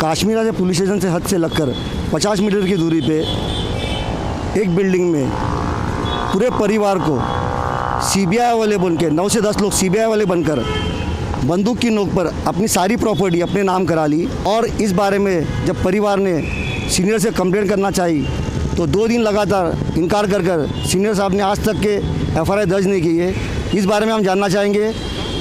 काश्मीरा से police station से हद से लगकर 50 मीटर की दूरी पे एक बिल्डिंग में पूरे परिवार को सीबीआई वाले बन के 9 से 10 लोग सीबीआई वाले बनकर बंदूक की नोक पर अपनी सारी प्रॉपर्टी अपने नाम करा ली। और इस बारे में जब परिवार ने सीनियर से कंप्लेंट करना चाहिए तो 2 दिन लगातार इनकार कर सीनियर साहब ने आज तक के एफआईआर दर्ज नहीं की है। इस बारे में हम जानना चाहेंगे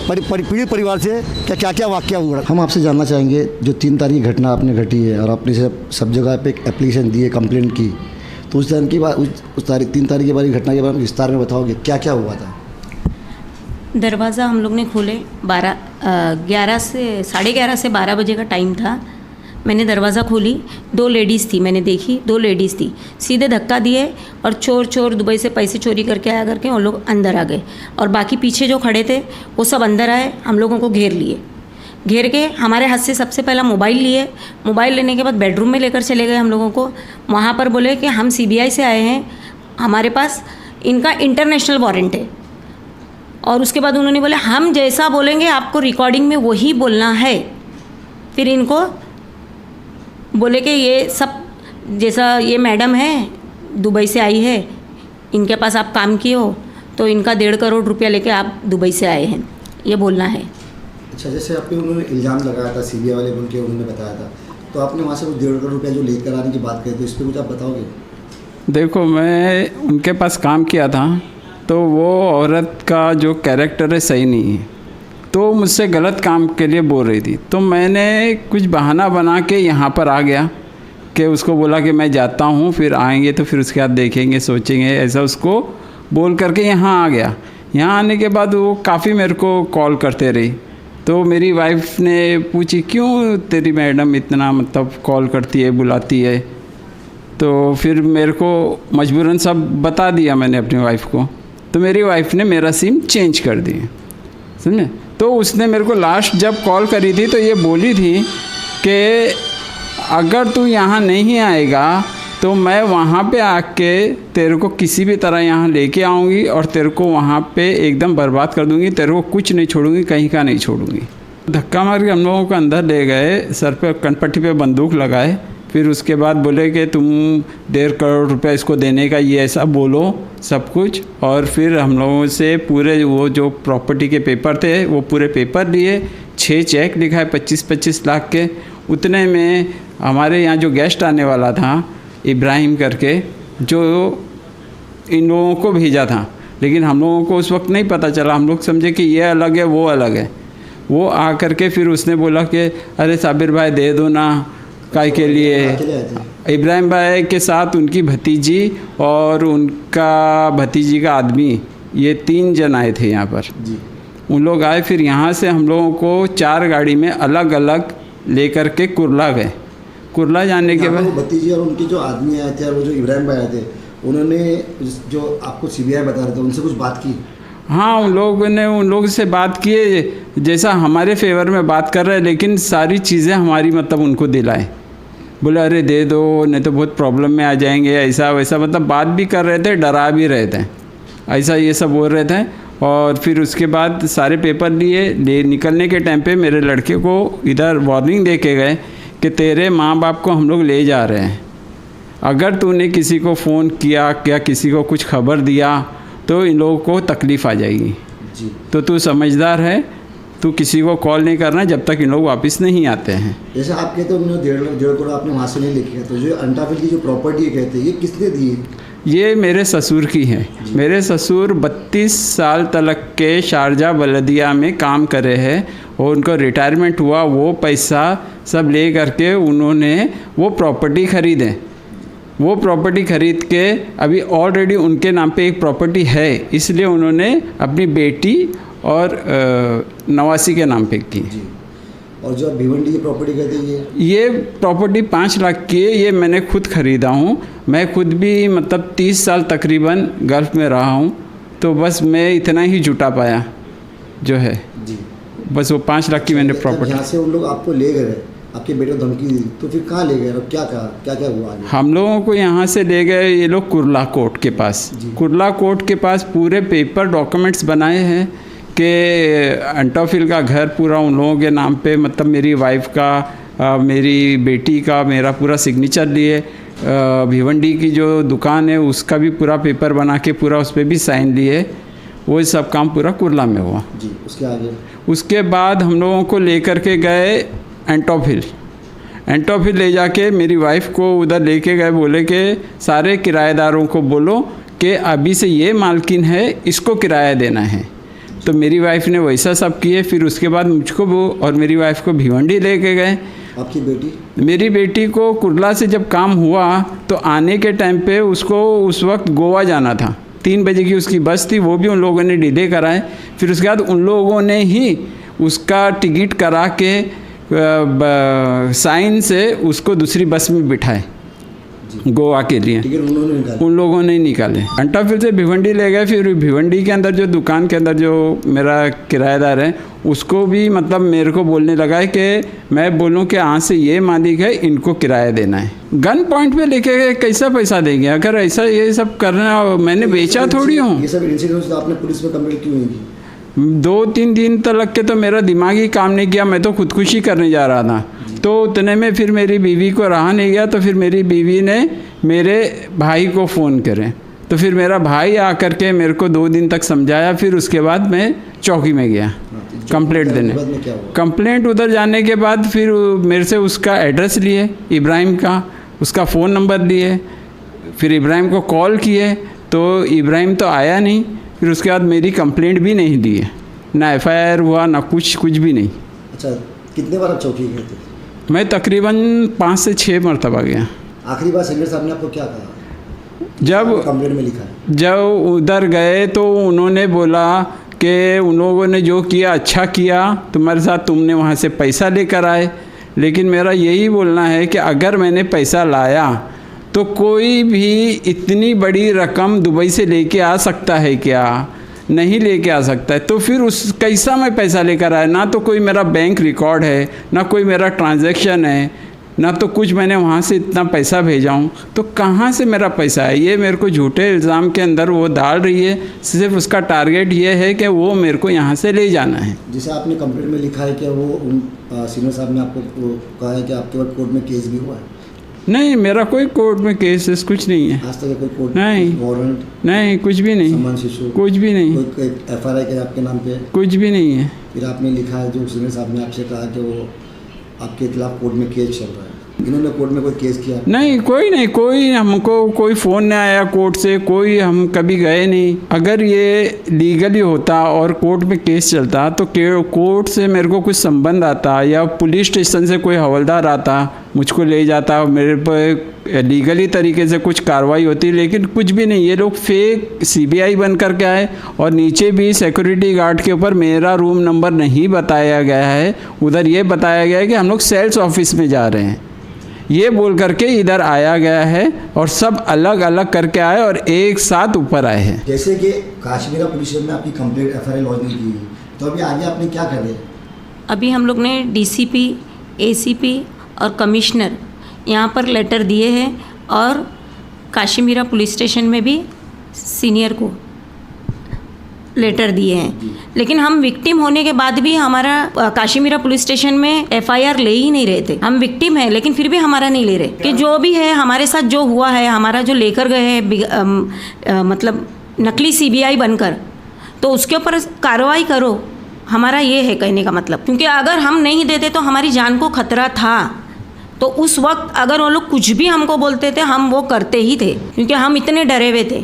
पीड़ित परिवार से क्या क्या वाकया हुआ। हम आपसे जानना चाहेंगे जो 3 तारीख की घटना आपने घटी है और आपने सब जगह पे एक एप्लीकेशन दी है, कंप्लेंट की, तो उस दिन की बात उस तारीख 3 तारीख के बारे में घटना के बारे में विस्तार में बताओगे क्या क्या हुआ था? दरवाज़ा हम लोग ने खोले 11 से 11:30 से 12 बजे का टाइम था। मैंने दरवाज़ा खोली, 2 लेडीज़ थी, मैंने देखी 2 लेडीज़ थी, सीधे धक्का दिए और चोर दुबई से पैसे चोरी करके आया करके उन लोग अंदर आ गए। और बाकी पीछे जो खड़े थे वो सब अंदर आए, हम लोगों को घेर के हमारे हाथ से सबसे पहला मोबाइल लिए। मोबाइल लेने के बाद बेडरूम में लेकर चले गए हम लोगों को। वहाँ पर बोले कि हम सीबीआई से आए हैं, हमारे पास इनका इंटरनेशनल वारंट है। और उसके बाद उन्होंने बोले हम जैसा बोलेंगे आपको रिकॉर्डिंग में वही बोलना है। फिर इनको बोले कि ये सब जैसा ये मैडम है दुबई से आई है, इनके पास आप काम किए हो तो इनका 1.5 करोड़ रुपया लेके आप दुबई से आए हैं, ये बोलना है। अच्छा, जैसे आप पे उन्होंने इल्ज़ाम लगाया था सीबीआई वाले बोल के उन्होंने बताया था, तो आपने वहाँ से 1.5 करोड़ रुपया जो लेकर आने की बात करी, तो इस पर कुछ आप बताओगे? देखो, मैं उनके पास काम किया था तो वो औरत का जो कैरेक्टर है सही नहीं है, तो मुझसे गलत काम के लिए बोल रही थी। तो मैंने कुछ बहाना बना के यहाँ पर आ गया कि उसको बोला कि मैं जाता हूँ, फिर आएंगे तो फिर उसके बाद देखेंगे सोचेंगे, ऐसा उसको बोल करके यहाँ आ गया। यहाँ आने के बाद वो काफ़ी मेरे को कॉल करते रही। तो मेरी वाइफ ने पूछी क्यों तेरी मैडम इतना मतलब कॉल करती है, बुलाती है। तो फिर मेरे को मजबूरन सब बता दिया मैंने अपनी वाइफ को। तो मेरी वाइफ ने मेरा सिम चेंज कर दिया, समझे। तो उसने मेरे को लास्ट जब कॉल करी थी तो ये बोली थी कि अगर तू यहाँ नहीं आएगा तो मैं वहाँ पे आके तेरे को किसी भी तरह यहाँ लेके आऊँगी और तेरे को वहाँ पे एकदम बर्बाद कर दूँगी, तेरे को कुछ नहीं छोड़ूंगी, कहीं का नहीं छोड़ूंगी। धक्का मार के हम लोगों को अंदर ले गए, सर पे कनपट्टी पे बंदूक लगाए। फिर उसके बाद बोले कि तुम 1.5 करोड़ रुपया इसको देने का, ये ऐसा बोलो सब कुछ। और फिर हम लोगों से पूरे वो जो प्रॉपर्टी के पेपर थे वो पूरे पेपर लिए, 6 चेक लिखा है 25-25 लाख के। उतने में हमारे यहाँ जो गेस्ट आने वाला था इब्राहिम करके, जो इन लोगों को भेजा था, लेकिन हम लोगों को उस वक्त नहीं पता चला, हम लोग समझे कि ये अलग है वो अलग है। वो आ करके फिर उसने बोला कि अरे साबिर भाई दे दो ना, काय के लिए। इब्राहिम भाई के साथ उनकी भतीजी और उनका भतीजी का आदमी, ये 3 जन आए थे यहाँ पर। उन लोग आए, फिर यहाँ से हम लोगों को 4 गाड़ी में अलग अलग लेकर के कुरला गए। कुरला जाने के बाद भतीजी और उनके जो आदमी आए थे और वो जो इब्राहिम भाई आए थे, उन्होंने जो आपको सीबीआई बता रहे थे उनसे कुछ बात की? हाँ, उन लोगों ने उन लोगों से बात किए जैसा हमारे फेवर में बात कर रहे हैं, लेकिन सारी चीज़ें हमारी मतलब उनको दिलाए। बोले अरे दे दो नहीं तो बहुत प्रॉब्लम में आ जाएंगे, ऐसा वैसा मतलब बात भी कर रहे थे, डरा भी रहे थे, ऐसा ये सब बोल रहे थे। और फिर उसके बाद सारे पेपर ले निकलने के टाइम पे मेरे लड़के को इधर वार्निंग दे के गए कि तेरे माँ बाप को हम लोग ले जा रहे हैं, अगर तूने किसी को फ़ोन किया या किसी को कुछ खबर दिया तो इन लोगों को तकलीफ़ आ जाएगी जी। तो तू समझदार है, तू किसी को कॉल नहीं करना जब तक इन लोग वापस नहीं आते हैं। जैसे आप कहते हो 1.5 करोड़ आपने वहाँ से नहीं लेके गए, तो जो अंटाफिल की जो प्रॉपर्टी कहते हैं ये किसने दी है? ये मेरे ससुर की है। मेरे ससुर 32 साल तक के शारजा बलदिया में काम करे हैं और उनको रिटायरमेंट हुआ, वो पैसा सब ले करके उन्होंने वो प्रॉपर्टी ख़रीदे। वो प्रॉपर्टी ख़रीद के अभी ऑलरेडी उनके नाम पे एक प्रॉपर्टी है, इसलिए उन्होंने अपनी बेटी और नवासी के नाम पे की। और जो भिवंडी की प्रॉपर्टी कहते हैं ये प्रॉपर्टी 5 लाख की है, ये मैंने खुद ख़रीदा हूँ। मैं खुद भी मतलब 30 साल तकरीबन गल्फ़ में रहा हूँ, तो बस मैं इतना ही जुटा पाया जो है जी। बस वो 5 लाख की मैंने प्रॉपर्टी। यहाँ से उन लोग आपको ले गए, आपके बेटे को धमकी दी, तो फिर कहाँ ले गए और क्या क्या हुआ आगे? हम लोगों को यहाँ से ले गए ये लोग कुरला कोर्ट के पास। कुरला कोर्ट के पास पूरे पेपर डॉक्यूमेंट्स बनाए हैं कि अंटाफिल का घर पूरा उन लोगों के नाम पे, मतलब मेरी वाइफ का मेरी बेटी का मेरा पूरा सिग्नेचर लिए, भिवंडी की जो दुकान है उसका भी पूरा पेपर बना के पूरा उस पर भी साइन लिए। वो सब काम पूरा कुर्ला में हुआ जी। उसके आगे उसके बाद हम लोगों को लेकर के गए एंटोफिल ले जाके मेरी वाइफ को उधर लेके गए, बोले कि सारे किराएदारों को बोलो कि अभी से ये मालकिन है, इसको किराया देना है। तो मेरी वाइफ ने वैसा सब किए। फिर उसके बाद मुझको वो और मेरी वाइफ को भिवंडी लेके गए। आपकी बेटी? मेरी बेटी को कुर्ला से जब काम हुआ तो आने के टाइम पे उसको उस वक्त गोवा जाना था, 3 बजे की उसकी बस थी, वो भी उन लोगों ने डिले कराए। फिर उसके बाद उन लोगों ने ही उसका टिकट करा के साइन से उसको दूसरी बस में बिठाए गोवा के लिए। उन लोगों ने निकाले। एंटोफिल से भिवंडी ले गए। फिर भिवंडी के अंदर जो दुकान के अंदर जो मेरा किराएदार है उसको भी मतलब मेरे को बोलने लगा है कि मैं बोलूँ कि यहाँ से ये मालिक है, इनको किराया देना है। गन पॉइंट पे लेके गए, कैसा पैसा देंगे? अगर ऐसा ये सब करना, मैंने बेचा थोड़ी हूँ। ये सब इंसिडेंट्स आपने पुलिस में कंप्लेंट क्यों नहीं की? 2-3 दिन तक के तो मेरा दिमाग ही काम नहीं किया, मैं तो खुदकुशी करने जा रहा था। तो उतने में फिर मेरी बीवी को रहा नहीं गया, तो फिर मेरी बीवी ने मेरे भाई को फ़ोन करे। तो फिर मेरा भाई आकर के मेरे को 2 दिन तक समझाया। फिर उसके बाद मैं चौकी में गया कंप्लेंट देने। कंप्लेंट उधर जाने के बाद फिर मेरे से उसका एड्रेस लिए, इब्राहिम का, उसका फ़ोन नंबर लिए। फिर इब्राहिम को कॉल किए तो इब्राहिम तो आया नहीं। फिर उसके बाद मेरी कंप्लेंट भी नहीं दी है, ना एफआईआर हुआ, ना कुछ भी नहीं। अच्छा, कितने बार आप चौकी गए थे? मैं तकरीबन 5 से 6 मरतबा गया। आखिरी बार सीनियर साहब ने आपको क्या कहा जब कंप्लेंट में लिखा है? जब उधर गए तो उन्होंने बोला कि उन लोगों ने जो किया अच्छा किया, तुम्हारे साथ तुमने वहाँ से पैसा लेकर आए। लेकिन मेरा यही बोलना है कि अगर मैंने पैसा लाया तो कोई भी इतनी बड़ी रकम दुबई से लेके आ सकता है क्या? नहीं लेके आ सकता है। तो फिर उस कैसा मैं पैसा लेकर आया? ना तो कोई मेरा बैंक रिकॉर्ड है, ना कोई मेरा ट्रांजैक्शन है, ना तो कुछ मैंने वहाँ से इतना पैसा भेजा हूँ। तो कहाँ से मेरा पैसा है? ये मेरे को झूठे इल्ज़ाम के अंदर वो डाल रही है। सिर्फ उसका टारगेट ये है कि वो मेरे को यहाँ से ले जाना है। जिसे आपने कंप्लेंट में लिखा है कि वो सीनियर साहब ने आपको कहा है कि आपके ऊपर कोर्ट में केस भी हुआ है? नहीं, मेरा कोई कोर्ट में केसेस कुछ नहीं है। आज तक कोई कोर्ट नहीं, वारंट नहीं, कुछ भी नहीं, सम्मान शिशु कुछ भी नहीं, कोई एफआईआर के आपके नाम पे कुछ भी नहीं है। फिर आपने लिखा है जो सीनियर साहब ने आपसे कहा कि वो आपके खिलाफ कोर्ट में केस चल रहा है। इन्होंने कोर्ट में कोई केस किया? नहीं, कोई हमको कोई फ़ोन नहीं आया कोर्ट से, कोई हम कभी गए नहीं। अगर ये लीगली होता और कोर्ट में केस चलता तो कोर्ट से मेरे को कुछ संबंध आता या पुलिस स्टेशन से कोई हवलदार आता, मुझको ले जाता, मेरे पर लीगली तरीके से कुछ कार्रवाई होती। लेकिन कुछ भी नहीं। ये लोग फेक सीबीआई बन कर के आए और नीचे भी सिक्योरिटी गार्ड के ऊपर मेरा रूम नंबर नहीं बताया गया है, उधर ये बताया गया है कि हम लोग सेल्स ऑफिस में जा रहे हैं, ये बोल करके इधर आया गया है। और सब अलग अलग करके आए और एक साथ ऊपर आए हैं। जैसे कि काश्मीरा पुलिस स्टेशन में आपकी कंप्लेंट एफआईआर लॉन्च नहीं की, तो अभी आगे आपने क्या कर दिया? अभी हम लोग ने डीसीपी, एसीपी और कमिश्नर यहाँ पर लेटर दिए हैं और काश्मीरा पुलिस स्टेशन में भी सीनियर को लेटर दिए हैं। लेकिन हम विक्टिम होने के बाद भी हमारा काश्मीरा पुलिस स्टेशन में एफआईआर ले ही नहीं रहे थे। हम विक्टिम हैं लेकिन फिर भी हमारा नहीं ले रहे कि जो भी है हमारे साथ जो हुआ है, हमारा जो लेकर गए हैं मतलब नकली सीबीआई बनकर, तो उसके ऊपर कार्रवाई करो। हमारा ये है कहने का मतलब, क्योंकि अगर हम नहीं देते तो हमारी जान को खतरा था। तो उस वक्त अगर वो लोग कुछ भी हमको बोलते थे हम वो करते ही थे, क्योंकि हम इतने डरे हुए थे।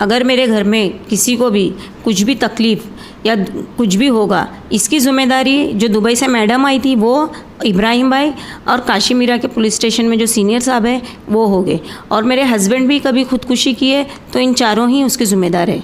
अगर मेरे घर में किसी को भी कुछ भी तकलीफ़ या कुछ भी होगा, इसकी ज़िम्मेदारी जो दुबई से मैडम आई थी वो इब्राहिम भाई और काश्मीरा के पुलिस स्टेशन में जो सीनियर साहब है वो हो गए। और मेरे हस्बैंड भी कभी खुदकुशी किए तो इन चारों ही उसके ज़िम्मेदार है।